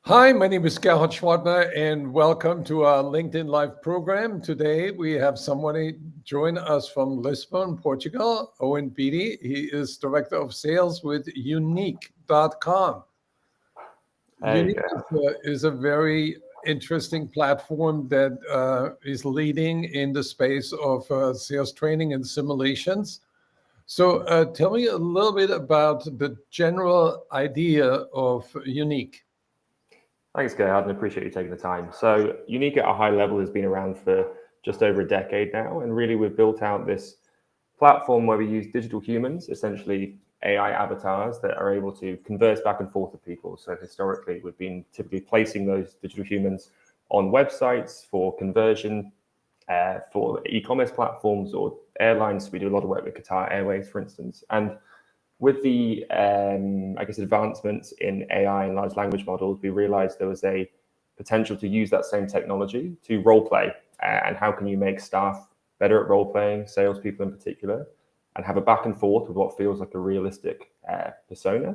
Hi, my name is Gerhard Schwartner, and welcome to our LinkedIn Live program. Today, we have somebody join us from Lisbon, Portugal, Owen Beattie. He is Director of Sales with Unique.com. Hey, Unique is a very interesting platform that is leading in the space of sales training and simulations. So tell me a little bit about the general idea of Unique. thanks, Gerhard, and appreciate you taking the time. So, Unique at a high level has been around for just over a decade now, and really we've built out this platform where we use digital humans, essentially AI avatars that are able to converse back and forth with people. So historically, we've been typically placing those digital humans on websites for conversion, for e-commerce platforms or airlines. We do a lot of work with Qatar Airways, for instance, and with the advancements in AI and large language models, we realized there was a potential to use that same technology to role play. And how can you make staff better at role playing, salespeople in particular, and have a back and forth with what feels like a realistic persona.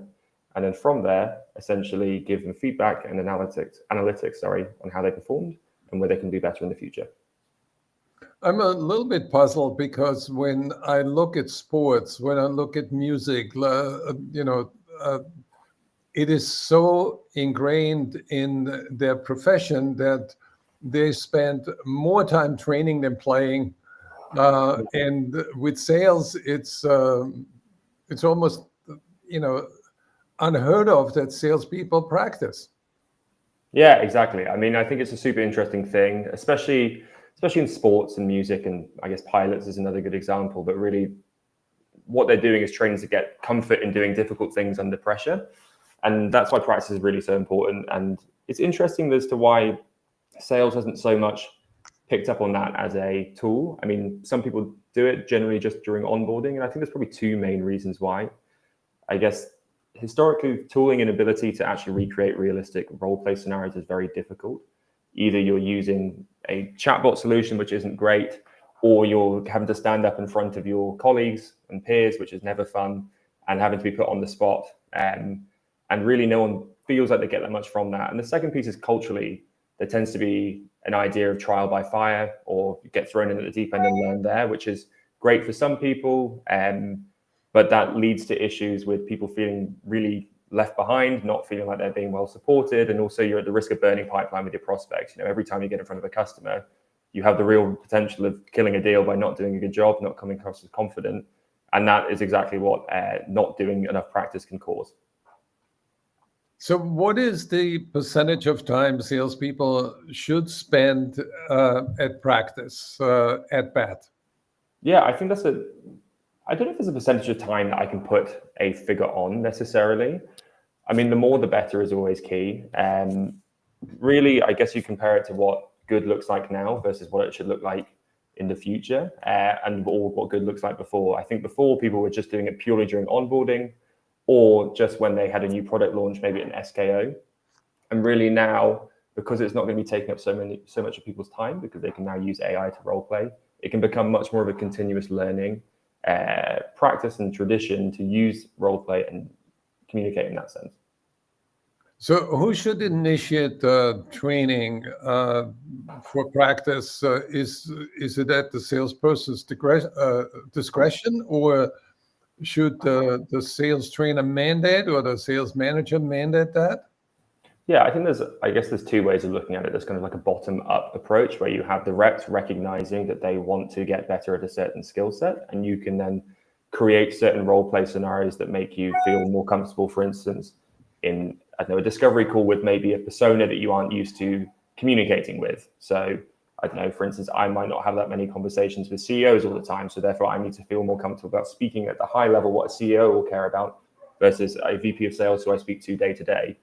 And then from there, essentially give them feedback and analytics, on how they performed and where they can do better in the future. I'm a little bit puzzled because when I look at sports, when I look at music, it is so ingrained in their profession that they spend more time training than playing. And with sales, it's almost unheard of that salespeople practice. Yeah, exactly. I mean, I think it's a super interesting thing, especially in sports and music, and I guess pilots is another good example. But really, what they're doing is training to get comfort in doing difficult things under pressure, and that's why practice is really so important. And it's interesting as to why sales hasn't so much picked up on that as a tool. I mean, some people do it generally just during onboarding, and I think there's probably two main reasons why. I guess historically, tooling and ability to actually recreate realistic role play scenarios is very difficult. Either you're using a chatbot solution, which isn't great, or you're having to stand up in front of your colleagues and peers, which is never fun, and having to be put on the spot. And really no one feels like they get that much from that. And the second piece is culturally, there tends to be an idea of trial by fire, or you get thrown in at the deep end and learn there, which is great for some people. But that leads to issues with people feeling really left behind, not feeling like they're being well supported. And also you're at the risk of burning pipeline with your prospects. Every time you get in front of a customer, you have the real potential of killing a deal by not doing a good job, not coming across as confident. And that is exactly what not doing enough practice can cause. So what is the percentage of time salespeople should spend at practice, at bat? Yeah, I think I don't know if there's a percentage of time that I can put a figure on necessarily. I mean, the more the better is always key. Really, I guess you compare it to what good looks like now versus what it should look like in the future, or what good looks like before. I think before people were just doing it purely during onboarding, or just when they had a new product launch, maybe an SKO. And really now, because it's not going to be taking up so much of people's time, because they can now use AI to role play, it can become much more of a continuous learning practice and tradition to use role play and communicate in that sense. So who should initiate training for practice? Is it at the salesperson's discretion, or should the sales trainer mandate or the sales manager mandate that? Yeah, I guess there's two ways of looking at it. There's kind of like a bottom-up approach where you have the reps recognizing that they want to get better at a certain skill set, and you can then create certain role play scenarios that make you feel more comfortable. For instance, in a discovery call with maybe a persona that you aren't used to communicating with. So I don't know, for instance, I might not have that many conversations with CEOs all the time, so therefore I need to feel more comfortable about speaking at the high level what a CEO will care about versus a VP of sales who I speak to day to day.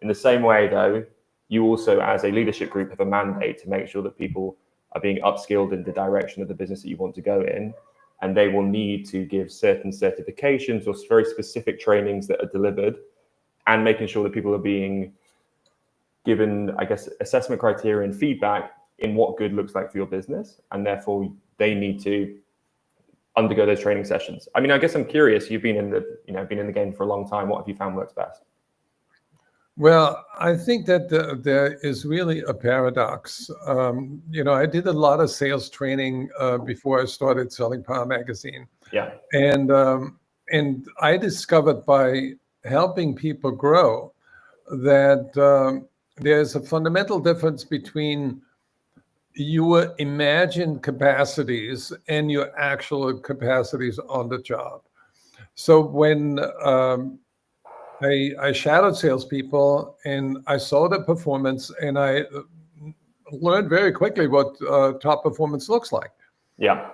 In the same way, though, you also, as a leadership group, have a mandate to make sure that people are being upskilled in the direction of the business that you want to go in. And they will need to give certain certifications or very specific trainings that are delivered, and making sure that people are being given, I guess, assessment criteria and feedback in what good looks like for your business. And therefore, they need to undergo those training sessions. I mean, I guess I'm curious, you've been in the game for a long time. What have you found works best? Well, I think that there is really a paradox. I did a lot of sales training before I started selling Power Magazine, Yeah. and I discovered by helping people grow that there's a fundamental difference between your imagined capacities and your actual capacities on the job. So when I shadowed salespeople and I saw the performance, and I learned very quickly what top performance looks like. Yeah.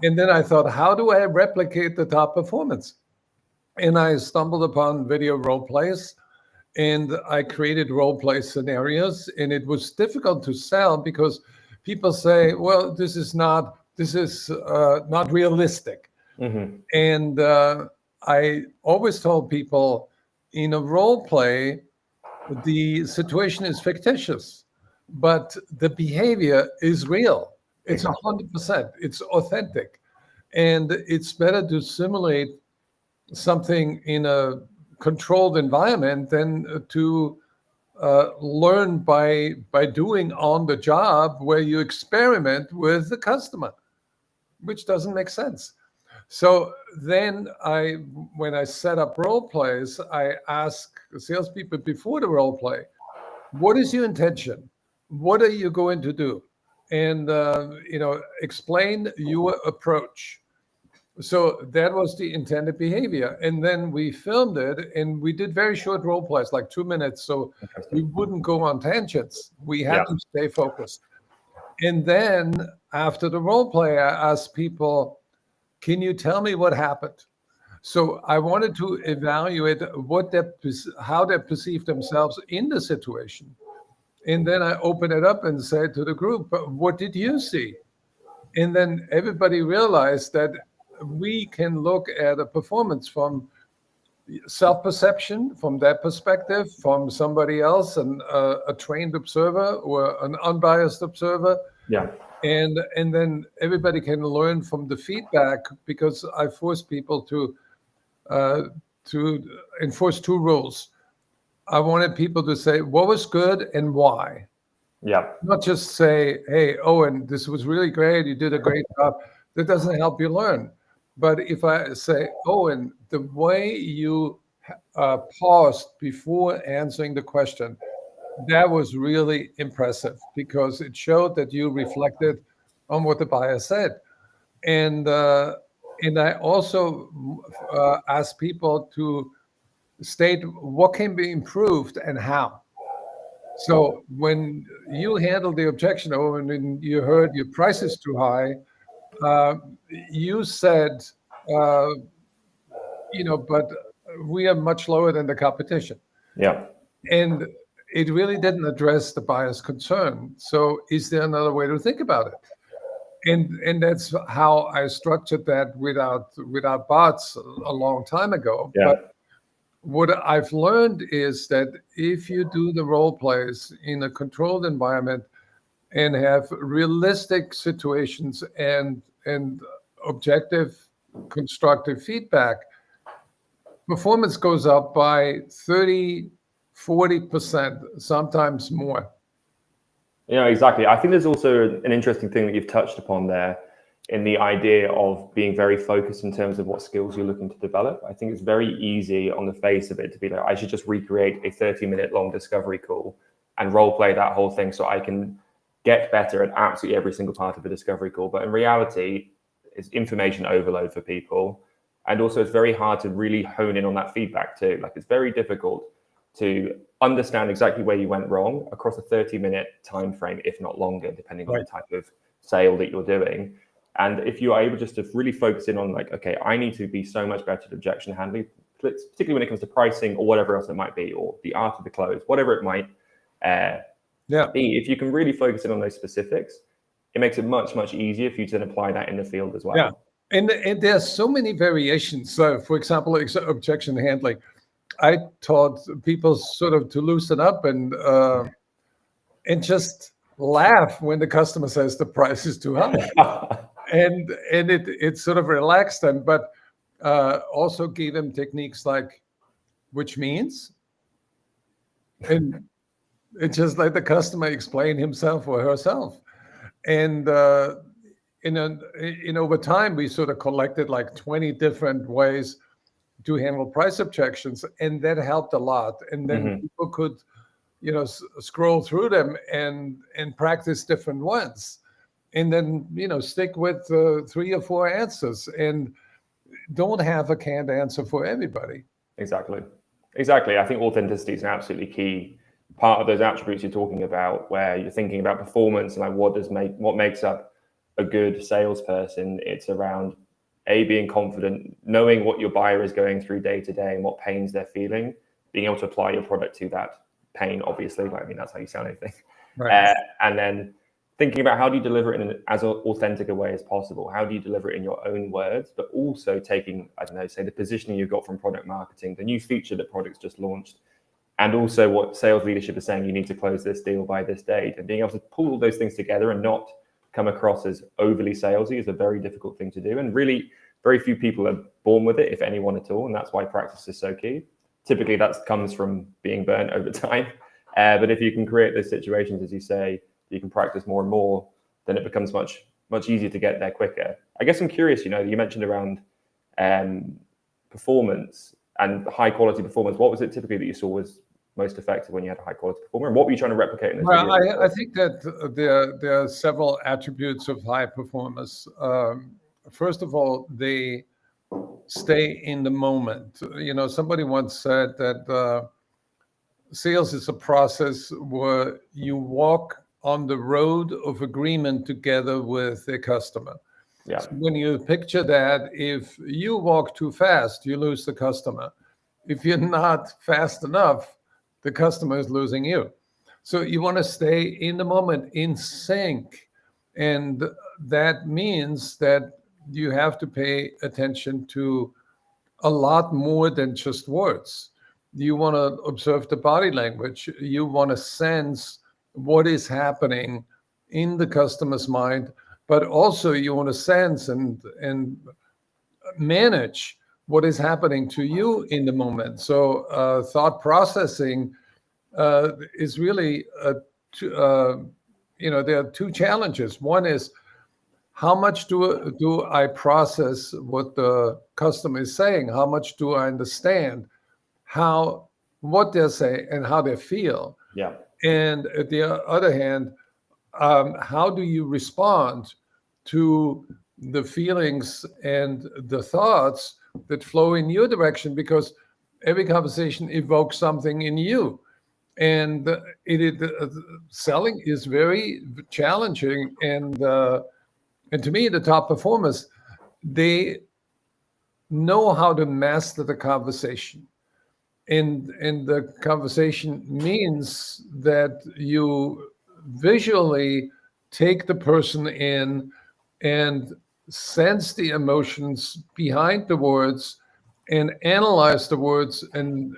And then I thought, how do I replicate the top performance? And I stumbled upon video role plays, and I created role play scenarios. And it was difficult to sell because people say, well, this is not realistic. Hmm. And I always told people, in a role play, the situation is fictitious, but the behavior is real. It's Exactly. 100%. It's authentic. And it's better to simulate something in a controlled environment than to learn by doing on the job, where you experiment with the customer, which doesn't make sense. So then when I set up role plays, I ask salespeople before the role play, what is your intention? What are you going to do? And explain your approach. So that was the intended behavior. And then we filmed it, and we did very short role plays, like 2 minutes. So we Interesting. wouldn't go on tangents. We had Yeah. to stay focused. And then after the role play, I asked people, can you tell me what happened? So I wanted to evaluate how they perceive themselves in the situation. And then I open it up and say to the group, what did you see? And then everybody realized that we can look at a performance from self-perception, from their perspective, from somebody else, and a trained observer or an unbiased observer. Yeah. And then everybody can learn from the feedback, because I force people uh, to enforce two rules. I wanted people to say what was good and why, Yeah. not just say, "Hey, Owen, this was really great. You did a great job." That doesn't help you learn. But if I say, "Owen, the way you paused before answering the question, that was really impressive, because it showed that you reflected on what the buyer said." And I also ask people to state what can be improved and how. So when you handle the objection, or when you heard your price is too high, uh, you said, uh, but we are much lower than the competition. Yeah. And it really didn't address the buyer's concern. So is there another way to think about it? And that's how I structured that without bots a long time ago. Yeah. But what I've learned is that if you do the role plays in a controlled environment and have realistic situations and objective, constructive feedback, performance goes up by 30, 40%, sometimes more. Exactly. I think there's also an interesting thing that you've touched upon there, in the idea of being very focused in terms of what skills you're looking to develop. I think it's very easy on the face of it to be like, I should just recreate a 30-minute long discovery call and role play that whole thing so I can get better at absolutely every single part of a discovery call. But in reality, it's information overload for people. And also it's very hard to really hone in on that feedback too. Like, it's very difficult to understand exactly where you went wrong across a 30-minute time frame, if not longer, depending on Right. the type of sale that you're doing. And if you are able just to really focus in on, like, okay, I need to be so much better at objection handling, particularly when it comes to pricing or whatever else it might be, or the art of the close, whatever it might be, if you can really focus in on those specifics, it makes it much, much easier for you to then apply that in the field as well. Yeah. And there's so many variations. So, for example, objection handling. I taught people sort of to loosen up and just laugh when the customer says the price is too high, and it sort of relaxed them, but also gave them techniques like, which means, And it's just let the customer explain himself or herself. And over time, we sort of collected like 20 different ways to handle price objections, and that helped a lot. And then Mhm. people could, scroll through them and practice different ones, and then stick with 3 or 4 answers, and don't have a canned answer for everybody. Exactly. Exactly. I think authenticity is an absolutely key part of those attributes you're talking about, where you're thinking about performance and like what makes up a good salesperson. It's around being confident, knowing what your buyer is going through day to day and what pains they're feeling, being able to apply your product to that pain. Obviously, I mean that's how you sell anything. Right. And then thinking about how do you deliver it in as authentic a way as possible? How do you deliver it in your own words, but also taking, I don't know, say the positioning you've got from product marketing, the new feature that product's just launched, and also what sales leadership is saying, you need to close this deal by this date, and being able to pull all those things together and not come across as overly salesy is a very difficult thing to do. And really, very few people are born with it, if anyone at all. And that's why practice is so key. Typically, that comes from being burnt over time. But if you can create those situations, as you say, you can practice more and more, then it becomes much easier to get there quicker. I guess I'm curious, you mentioned around performance and high quality performance. What was it typically that you saw was most effective when you had a high quality performer, and what were you trying to replicate in those Well, videos? I think that there are several attributes of high performance. First of all, they stay in the moment. Somebody once said that sales is a process where you walk on the road of agreement together with a customer. Yeah. So when you picture that, if you walk too fast, you lose the customer. If you're not fast enough, the customer is losing you. So you want to stay in the moment, in sync. And that means that you have to pay attention to a lot more than just words. You want to observe the body language. You want to sense what is happening in the customer's mind, but also you want to sense and manage what is happening to you in the moment. So thought processing is really there are 2 challenges. One is, how much do I process what the customer is saying? How much do I understand what they're saying and how they feel? Yeah. And at the other hand, how do you respond to the feelings and the thoughts that flow in your direction? Because every conversation evokes something in you. And selling is very challenging. And to me, the top performers, they know how to master the conversation. And the conversation means that you visually take the person in and sense the emotions behind the words and analyze the words and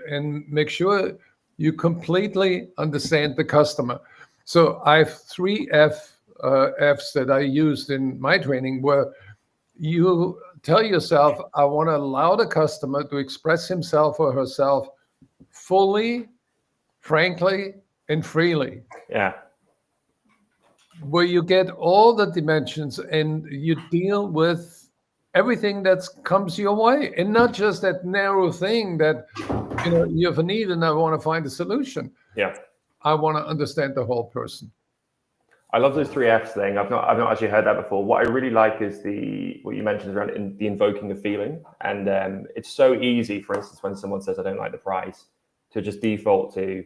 make sure you completely understand the customer. So I have 3 F's that I used in my training, where you tell yourself, I want to allow the customer to express himself or herself fully, frankly, and freely, Yeah. where you get all the dimensions and you deal with everything that comes your way, and not just that narrow thing that you have a need and I want to find a solution. Yeah. I want to understand the whole person. I love those 3 Fs thing. I've not actually heard that before. What I really like is what you mentioned around the invoking of feeling. And it's so easy, for instance, when someone says, I don't like the price, to just default to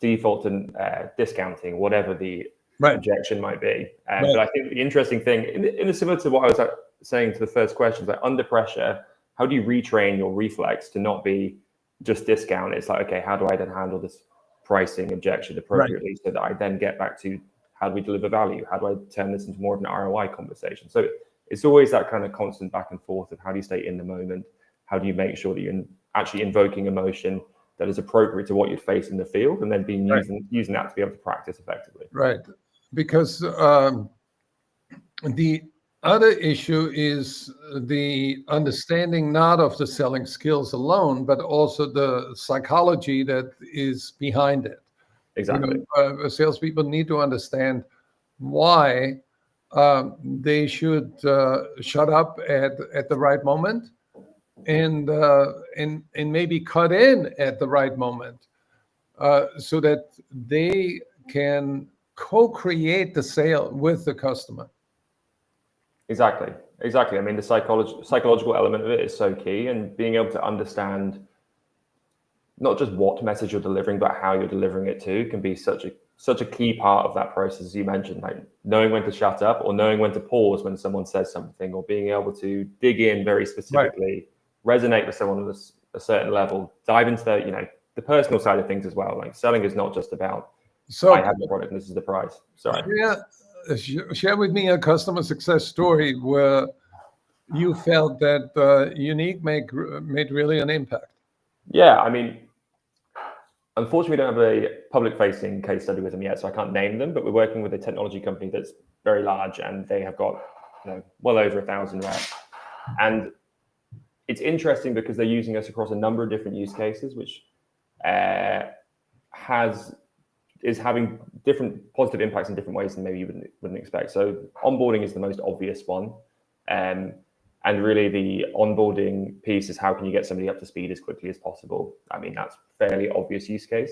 discounting, whatever the Right. objection might be. Right. But I think the interesting thing, in a similar to what I was saying to the first question, like under pressure, how do you retrain your reflex to not be just discount? It's like, okay, how do I then handle this pricing objection appropriately, so that I then get back to, how do we deliver value? How do I turn this into more of an ROI conversation? So it's always that kind of constant back and forth of how do you stay in the moment? How do you make sure that you're actually invoking emotion that is appropriate to what you'd face in the field, and then using that to be able to practice effectively? Right. Because the other issue is the understanding not of the selling skills alone, but also the psychology that is behind it. Exactly. Salespeople need to understand why they should shut up at the right moment and maybe cut in at the right moment so that they can co-create the sale with the customer. Exactly. I mean, the psychological element of it is so key, and being able to understand not just what message you're delivering, but how you're delivering it too, can be such a key part of that process, as you mentioned, like knowing when to shut up or knowing when to pause when someone says something, or being able to dig in very specifically, resonate with someone at a certain level, dive into the personal side of things as well. Like selling is not just about I have the product and this is the price. Sorry. Share with me a customer success story where you felt that Unique made really an impact. Yeah, I mean, unfortunately, we don't have a public-facing case study with them yet, so I can't name them. But we're working with a technology company that's very large, and they have got well over 1,000 reps. And it's interesting because they're using us across a number of different use cases, which is having different positive impacts in different ways than maybe you wouldn't expect. So onboarding is the most obvious one. And really the onboarding piece is how can you get somebody up to speed as quickly as possible? I mean, that's a fairly obvious use case.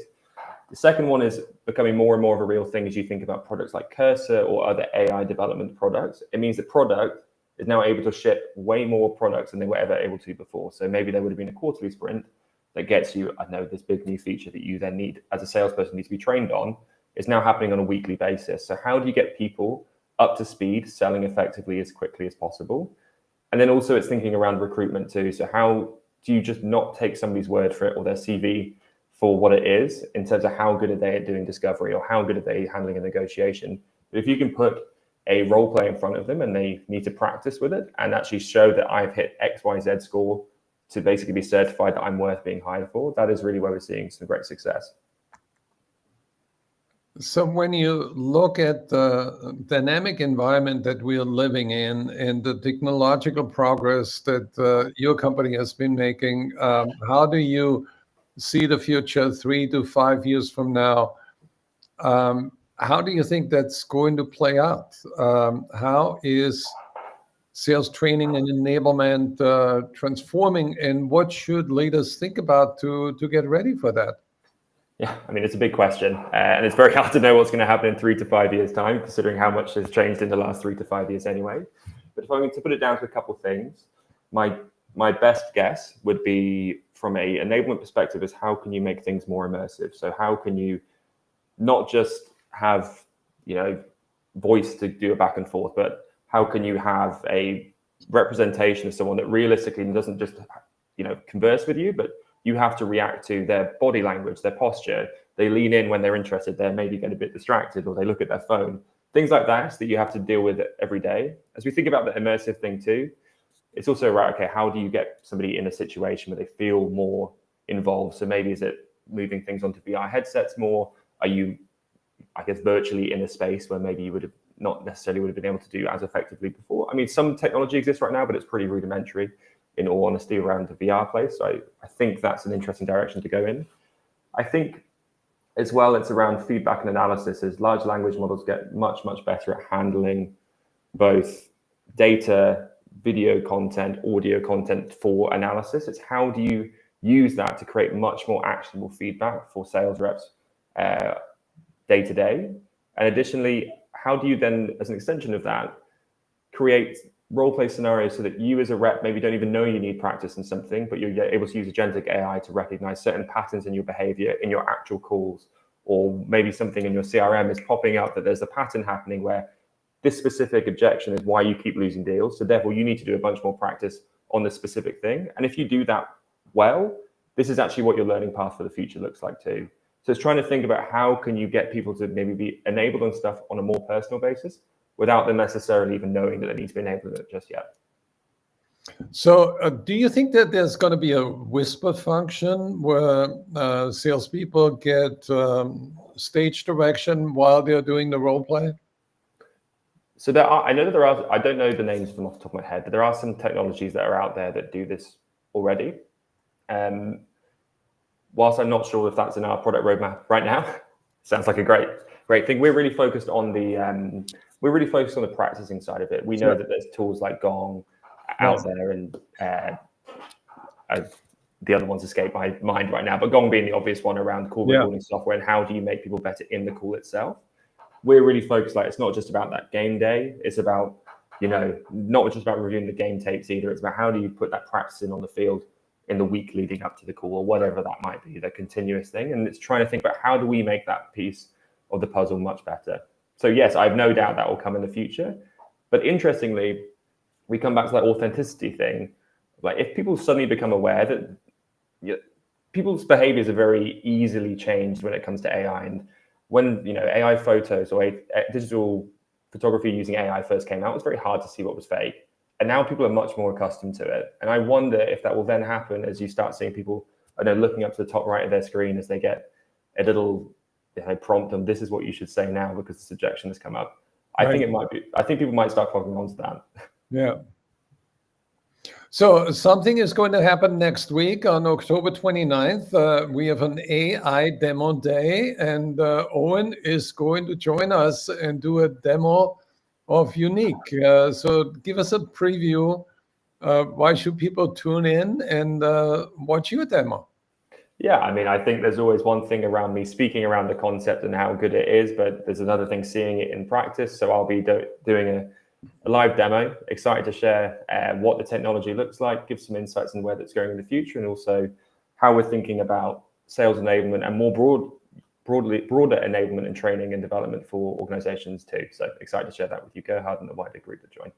The second one is becoming more and more of a real thing as you think about products like Cursor or other AI development products. It means the product is now able to ship way more products than they were ever able to before. So maybe there would have been a quarterly sprint that gets you, I know, this big new feature that you then need as a salesperson need to be trained on is now happening on a weekly basis. So how do you get people up to speed, selling effectively as quickly as possible? And then also it's thinking around recruitment too. So how do you just not take somebody's word for it or their CV for what it is in terms of how good are they at doing discovery or how good are they handling a negotiation? But if you can put a role play in front of them and they need to practice with it and actually show that I've hit XYZ score to basically be certified that I'm worth being hired for, that is really where we're seeing some great success. So when you look at the dynamic environment that we are living in and the technological progress that your company has been making, how do you see the future 3 to 5 years from now? How do you think that's going to play out? How is sales training and enablement transforming, and what should leaders think about to get ready for that? Yeah, I mean, it's a big question, and it's very hard to know what's going to happen in 3 to 5 years' time, considering how much has changed in the last 3 to 5 years anyway. But if I'm going to put it down to a couple of things, my best guess would be from a enablement perspective is how can you make things more immersive? So how can you not just have, voice to do a back and forth, but how can you have a representation of someone that realistically doesn't just, converse with you, but you have to react to their body language, their posture. They lean in when they're interested. They maybe get a bit distracted or they look at their phone. Things like that you have to deal with every day. As we think about the immersive thing too, it's also right, okay, how do you get somebody in a situation where they feel more involved? So maybe is it moving things onto VR headsets more? Are you, I guess, virtually in a space where maybe you would have not necessarily would have been able to do as effectively before? I mean, some technology exists right now, but it's pretty rudimentary, in all honesty, around the VR place. So I think that's an interesting direction to go in. I think as well, it's around feedback and analysis as large language models get much, much better at handling both data, video content, audio content for analysis. It's how do you use that to create much more actionable feedback for sales reps day to day? And additionally, how do you then, as an extension of that, create role play scenarios so that you as a rep maybe don't even know you need practice in something, but you're able to use agentic AI to recognize certain patterns in your behavior in your actual calls, or maybe something in your CRM is popping up that there's a pattern happening where this specific objection is why you keep losing deals. So therefore you need to do a bunch more practice on this specific thing. And if you do that well, this is actually what your learning path for the future looks like too. So it's trying to think about how can you get people to maybe be enabled on stuff on a more personal basis without them necessarily even knowing that they need to be enabled just yet. So do you think that there's going to be a whisper function where salespeople get stage direction while they're doing the role play? So I know that I don't know the names of them off the top of my head, but there are some technologies that are out there that do this already. Whilst I'm not sure if that's in our product roadmap right now, Sounds like a great thing. We're really focused on the practicing side of it. We know that there's tools like Gong out there, and the other ones escape my mind right now, but Gong being the obvious one around call recording software and how do you make people better in the call itself. We're really focused, like, it's not just about that game day. It's about, not just about reviewing the game tapes either. It's about how do you put that practice in on the field in the week leading up to the call, or whatever that might be, the continuous thing. And it's trying to think about how do we make that piece of the puzzle much better. So yes, I have no doubt that will come in the future. But interestingly, we come back to that authenticity thing. Like, if people suddenly become aware that people's behaviors are very easily changed when it comes to AI. And when AI photos or digital photography using AI first came out, it was very hard to see what was fake. And now people are much more accustomed to it. And I wonder if that will then happen as you start seeing people looking up to the top right of their screen as they get a little prompt them, this is what you should say now because the suggestion has come up. I think people might start clogging on to that. Yeah. So something is going to happen next week on October 29th. We have an AI demo day, and Owen is going to join us and do a demo of Unique. So give us a preview. Why should people tune in and watch your demo? Yeah, I mean, I think there's always one thing around me speaking around the concept and how good it is, but there's another thing seeing it in practice. So I'll be doing a live demo, excited to share what the technology looks like, give some insights on where that's going in the future, and also how we're thinking about sales enablement and more broader enablement and training and development for organizations too. So excited to share that with you, Gerhard, and the wider group that join.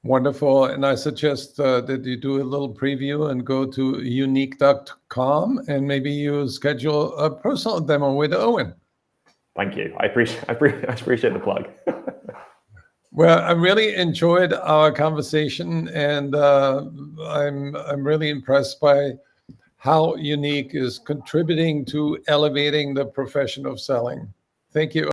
Wonderful. And I suggest that you do a little preview and go to unique.com and maybe you schedule a personal demo with Owen. Thank you. I appreciate the plug. Well, I really enjoyed our conversation, and I'm really impressed by how Unique is contributing to elevating the profession of selling. Thank you.